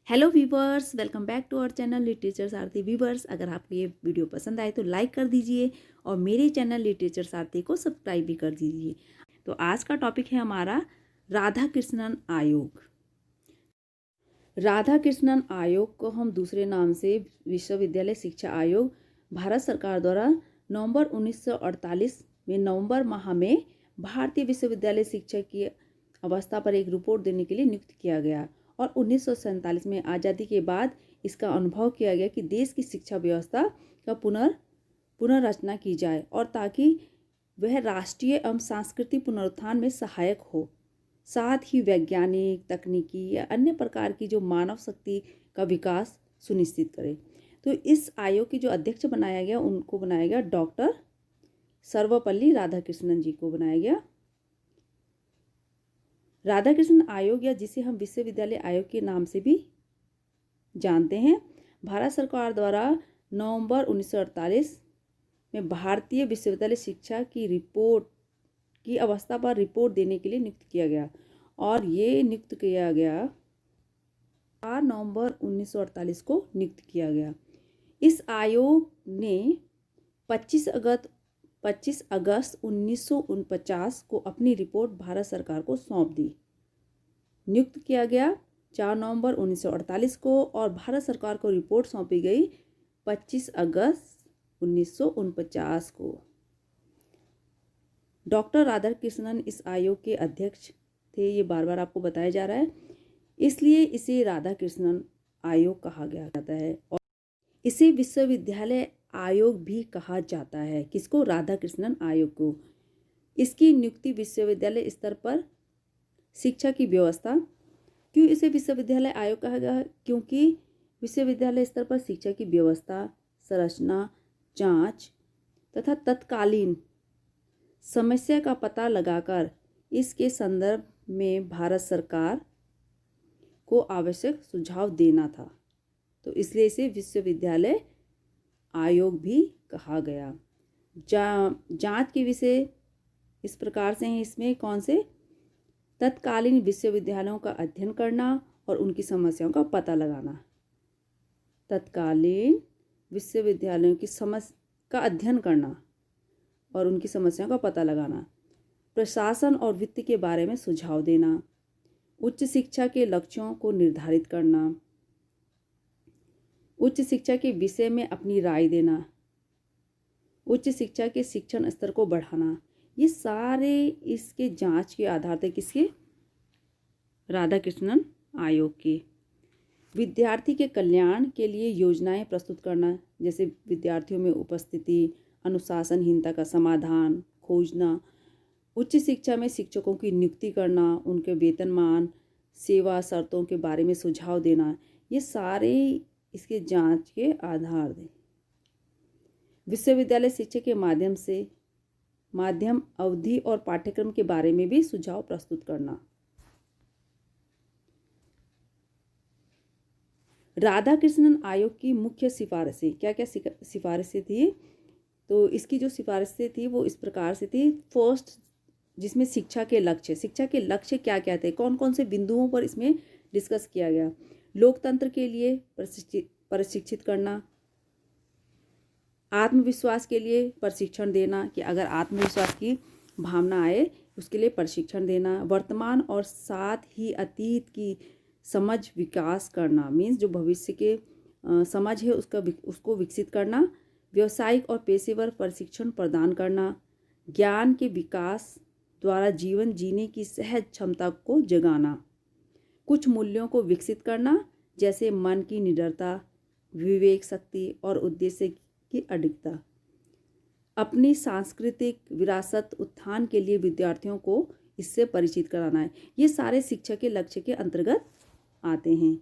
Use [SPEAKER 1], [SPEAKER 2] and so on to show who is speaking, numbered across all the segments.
[SPEAKER 1] Hello viewers, welcome back to our channel literature Sarathi. Viewers, अगर आपको ये वीडियो पसंद आए तो लाइक कर दीजिए और मेरे चैनल लिटरेचर सारथी को सब्सक्राइब भी कर दीजिए। तो आज का टॉपिक है हमारा राधा कृष्णन आयोग। राधा कृष्णन आयोग को हम दूसरे नाम से विश्वविद्यालय शिक्षा आयोग भारत सरकार द्वारा नवंबर 1948 में नवंबर माह में भारतीय विश्वविद्यालय शिक्षा की अवस्था पर एक रिपोर्ट देने के लिए नियुक्त किया गया और 1947 में आज़ादी के बाद इसका अनुभव किया गया कि देश की शिक्षा व्यवस्था का पुनर्रचना की जाए और ताकि वह राष्ट्रीय एवं सांस्कृतिक पुनरुत्थान में सहायक हो, साथ ही वैज्ञानिक, तकनीकी या अन्य प्रकार की जो मानव शक्ति का विकास सुनिश्चित करे। तो इस आयोग के जो अध्यक्ष बनाया गया उनको बनाया गया डॉक्टर सर्वपल्ली राधाकृष्णन जी को बनाया गया। राधाकृष्णन आयोग, या जिसे हम विश्वविद्यालय आयोग के नाम से भी जानते हैं, भारत सरकार द्वारा नवंबर 1948 में भारतीय विश्वविद्यालय शिक्षा की रिपोर्ट की अवस्था पर रिपोर्ट देने के लिए नियुक्त किया गया और ये नियुक्त किया गया 4 नवंबर 1948 को नियुक्त किया गया। इस आयोग ने 25 अगस्त 1949 को अपनी रिपोर्ट भारत सरकार को सौंप दी। नियुक्त किया गया 4 नवंबर 1948 को और भारत सरकार को रिपोर्ट सौंपी गई 25 अगस्त 1949 को। डॉक्टर राधाकृष्णन इस आयोग के अध्यक्ष थे, ये बार बार आपको बताया जा रहा है, इसलिए इसे राधाकृष्णन आयोग कहा गया जाता है और इसे विश्वविद्यालय आयोग भी कहा जाता है। किसको? राधाकृष्णन आयोग को। इसकी नियुक्ति विश्वविद्यालय स्तर पर शिक्षा की व्यवस्था, क्यों इसे विश्वविद्यालय आयोग कहा गया? क्योंकि विश्वविद्यालय स्तर पर शिक्षा की व्यवस्था, संरचना, जांच तथा तत्कालीन समस्या का पता लगाकर इसके संदर्भ में भारत सरकार को आवश्यक सुझाव देना था, तो इसलिए इसे विश्वविद्यालय आयोग भी कहा गया। जांच के विषय इस प्रकार से हैं, इसमें कौन से? तत्कालीन विश्वविद्यालयों का अध्ययन करना और उनकी समस्याओं का पता लगाना। तत्कालीन विश्वविद्यालयों की समस्या का अध्ययन करना और उनकी समस्याओं का पता लगाना। प्रशासन और वित्त के बारे में सुझाव देना। उच्च शिक्षा के लक्ष्यों को निर्धारित करना। उच्च शिक्षा के विषय में अपनी राय देना। उच्च शिक्षा के शिक्षण स्तर को बढ़ाना। ये सारे इसके जांच के आधार थे, किसके? राधाकृष्णन आयोग के। विद्यार्थी के कल्याण के लिए योजनाएं प्रस्तुत करना, जैसे विद्यार्थियों में उपस्थिति, अनुशासनहीनता का समाधान खोजना, उच्च शिक्षा में शिक्षकों की नियुक्ति करना, उनके वेतनमान, सेवा शर्तों के बारे में सुझाव देना, ये सारे इसके जांच के आधार थे। विश्वविद्यालय शिक्षा के माध्यम अवधि और पाठ्यक्रम के बारे में भी सुझाव प्रस्तुत करना। राधाकृष्णन आयोग की मुख्य सिफारिशें, क्या क्या सिफारिशें थी? तो इसकी जो सिफारिशें थी वो इस प्रकार से थी। फर्स्ट, जिसमें शिक्षा के लक्ष्य क्या क्या थे, कौन कौन से बिंदुओं पर इसमें डिस्कस किया गया। लोकतंत्र के लिए प्रशिक्षित करना। आत्मविश्वास के लिए प्रशिक्षण देना, कि अगर आत्मविश्वास की भावना आए उसके लिए प्रशिक्षण देना। वर्तमान और साथ ही अतीत की समझ विकास करना, मीन्स जो भविष्य के समझ है उसको विकसित करना। व्यावसायिक और पेशेवर प्रशिक्षण प्रदान करना। ज्ञान के विकास द्वारा जीवन जीने की सहज क्षमता को जगाना। कुछ मूल्यों को विकसित करना, जैसे मन की निडरता, विवेक शक्ति और उद्देश्य की अडिगता। अपनी सांस्कृतिक विरासत उत्थान के लिए विद्यार्थियों को इससे परिचित कराना है। ये सारे शिक्षा के लक्ष्य के अंतर्गत आते हैं।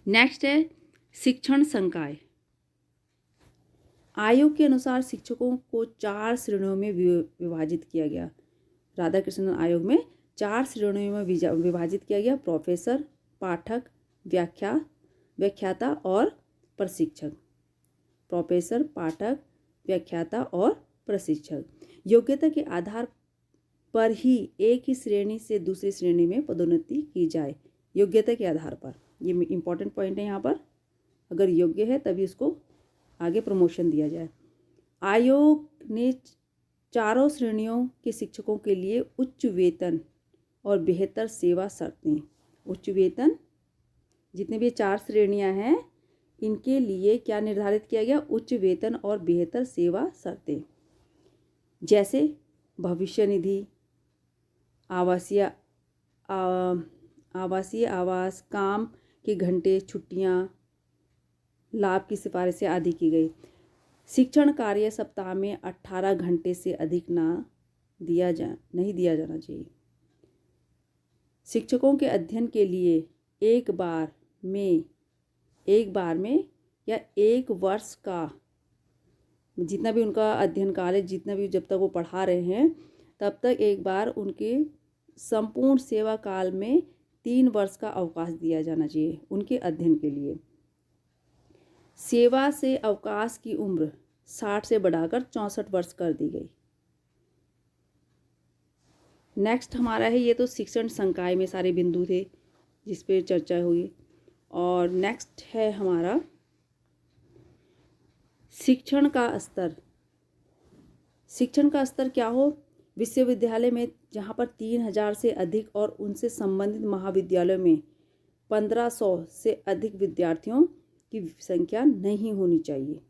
[SPEAKER 1] नेक्स्ट है शिक्षण संकाय। आयोग के अनुसार शिक्षकों को 4 श्रेणियों में विभाजित किया गया। राधाकृष्णन आयोग में 4 श्रेणियों में विभाजित किया गया। प्रोफेसर, पाठक, व्याख्याता और प्रशिक्षक। प्रोफेसर, पाठक, व्याख्याता और प्रशिक्षक। योग्यता के आधार पर ही एक ही श्रेणी से दूसरी श्रेणी में पदोन्नति की जाए। योग्यता के आधार पर। ये इम्पोर्टेंट पॉइंट है यहाँ पर, अगर योग्य है तभी उसको आगे प्रमोशन दिया जाए। आयोग ने चारों श्रेणियों के शिक्षकों के लिए उच्च वेतन और बेहतर सेवा शर्तें, उच्च वेतन, जितने भी 4 श्रेणियां हैं इनके लिए क्या निर्धारित किया गया, उच्च वेतन और बेहतर सेवा शर्तें, जैसे भविष्य निधि, आवासीय आवास, काम के घंटे, छुट्टियां, लाभ की सिफारिशें आदि की गई। शिक्षण कार्य सप्ताह में 18 घंटे से अधिक नहीं दिया जाना चाहिए। शिक्षकों के अध्ययन के लिए एक बार में या 1 वर्ष का, जितना भी उनका अध्ययन काल है, जितना भी जब तक वो पढ़ा रहे हैं तब तक एक बार उनके संपूर्ण सेवा काल में 3 वर्ष का अवकाश दिया जाना चाहिए उनके अध्ययन के लिए। सेवा से अवकाश की उम्र 60 से बढ़ाकर 64 वर्ष कर दी गई। नेक्स्ट हमारा है, ये तो शिक्षण संकाय में सारे बिंदु थे जिस पे चर्चा हुई। और नेक्स्ट है हमारा शिक्षण का स्तर। शिक्षण का स्तर क्या हो, विश्वविद्यालय में जहाँ पर 3000 से अधिक और उनसे संबंधित महाविद्यालयों में 1500 से अधिक विद्यार्थियों की संख्या नहीं होनी चाहिए।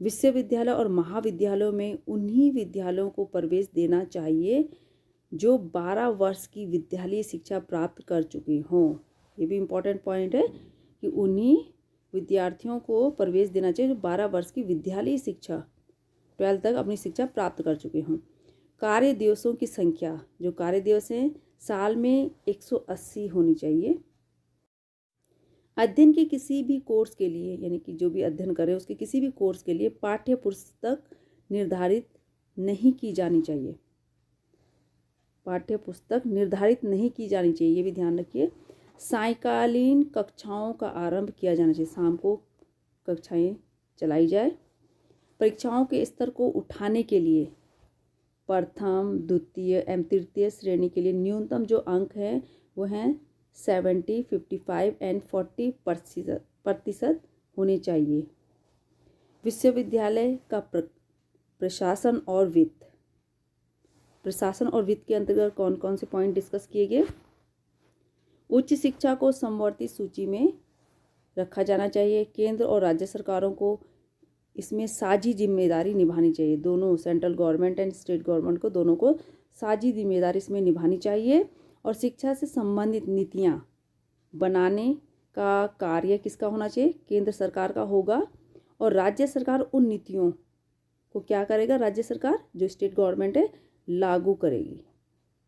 [SPEAKER 1] विश्वविद्यालय और महाविद्यालयों में उन्हीं विद्यालयों को प्रवेश देना चाहिए जो 12 वर्ष की विद्यालयी शिक्षा प्राप्त कर चुके हों। ये भी इम्पोर्टेंट पॉइंट है कि उन्हीं विद्यार्थियों को प्रवेश देना चाहिए जो 12 वर्ष की विद्यालयी शिक्षा 12 तक अपनी शिक्षा प्राप्त कर चुके हों। कार्य दिवसों की संख्या, जो कार्य दिवस हैं साल में 180 होनी चाहिए। अध्ययन के किसी भी कोर्स के लिए, यानी कि जो भी अध्ययन करे उसके किसी भी कोर्स के लिए पाठ्य पुस्तक निर्धारित नहीं की जानी चाहिए। पाठ्य पुस्तक निर्धारित नहीं की जानी चाहिए, ये भी ध्यान रखिए। सायंकालीन कक्षाओं का आरंभ किया जाना चाहिए, शाम को कक्षाएं चलाई जाए। परीक्षाओं के स्तर को उठाने के लिए प्रथम, द्वितीय एवं तृतीय श्रेणी के लिए न्यूनतम जो अंक हैं वो हैं 70, 55 एंड 40% होने चाहिए। विश्वविद्यालय का प्रशासन और वित्त के अंतर्गत कौन कौन से पॉइंट डिस्कस किए गए। उच्च शिक्षा को समवर्ती सूची में रखा जाना चाहिए। केंद्र और राज्य सरकारों को इसमें साझी जिम्मेदारी निभानी चाहिए। दोनों, central government and state government को, दोनों को साझी जिम्मेदारी इसमें निभानी चाहिए। और शिक्षा से संबंधित नीतियाँ बनाने का कार्य किसका होना चाहिए, केंद्र सरकार का होगा। और राज्य सरकार उन नीतियों को क्या करेगा, राज्य सरकार जो स्टेट गवर्नमेंट है लागू करेगी।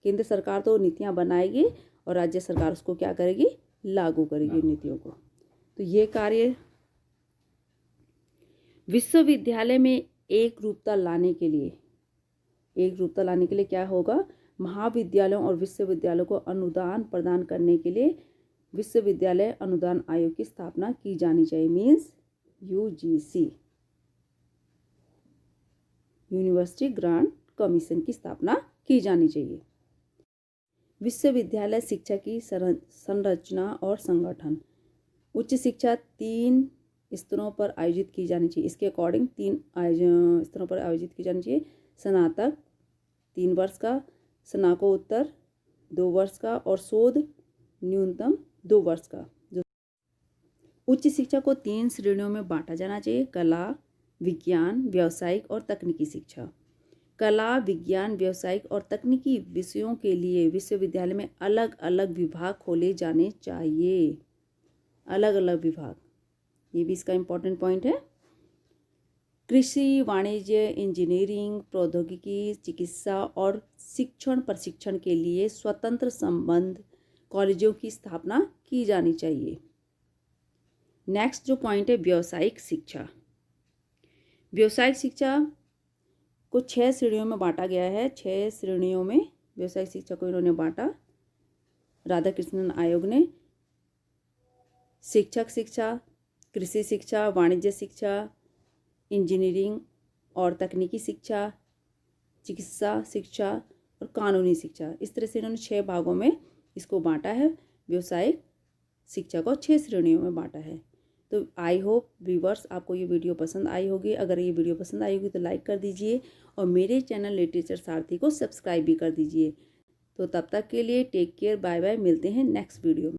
[SPEAKER 1] केंद्र सरकार तो नीतियाँ बनाएगी और राज्य सरकार उसको क्या करेगी, लागू करेगी नीतियों को। तो ये कार्य विश्वविद्यालय में एक रूपता लाने के लिए क्या होगा, महाविद्यालयों और विश्वविद्यालयों को अनुदान प्रदान करने के लिए विश्वविद्यालय अनुदान आयोग की स्थापना की जानी चाहिए। Means UGC, university grant commission की स्थापना की जानी चाहिए। विश्वविद्यालय शिक्षा की संरचना और संगठन। उच्च शिक्षा 3 स्तरों पर आयोजित की जानी चाहिए। इसके अकॉर्डिंग 3 स्तरों पर आयोजित की जानी चाहिए। स्नातक 3 वर्ष का, स्नातकोत्तर 2 वर्ष का और शोध न्यूनतम 2 वर्ष का। जो उच्च शिक्षा को 3 श्रेणियों में बांटा जाना चाहिए: कला, विज्ञान, व्यावसायिक और तकनीकी शिक्षा। कला, विज्ञान, व्यावसायिक और तकनीकी विषयों के लिए विश्वविद्यालय में अलग अलग विभाग खोले जाने चाहिए। अलग अलग विभाग, ये भी इसका इम्पोर्टेंट पॉइंट है। कृषि, वाणिज्य, इंजीनियरिंग, प्रौद्योगिकी, चिकित्सा और शिक्षण प्रशिक्षण के लिए स्वतंत्र संबंध कॉलेजों की स्थापना की जानी चाहिए। नेक्स्ट जो पॉइंट है, व्यावसायिक शिक्षा। व्यावसायिक शिक्षा को 6 श्रेणियों में बांटा गया है। 6 श्रेणियों में व्यावसायिक शिक्षा को इन्होंने बांटा, राधाकृष्णन आयोग ने। शिक्षक शिक्षा, कृषि शिक्षा, वाणिज्य शिक्षा, इंजीनियरिंग और तकनीकी शिक्षा, चिकित्सा शिक्षा और कानूनी शिक्षा। इस तरह से इन्होंने 6 भागों में इसको बांटा है। व्यावसायिक शिक्षा को 6 श्रेणियों में बांटा है। तो आई होप व्यूवर्स आपको ये वीडियो पसंद आई होगी। अगर ये वीडियो पसंद आई होगी तो लाइक कर दीजिए और मेरे चैनल लिटरेचर सारथी को सब्सक्राइब भी कर दीजिए। तो तब तक के लिए टेक केयर, बाय बाय, मिलते हैं नेक्स्ट वीडियो में।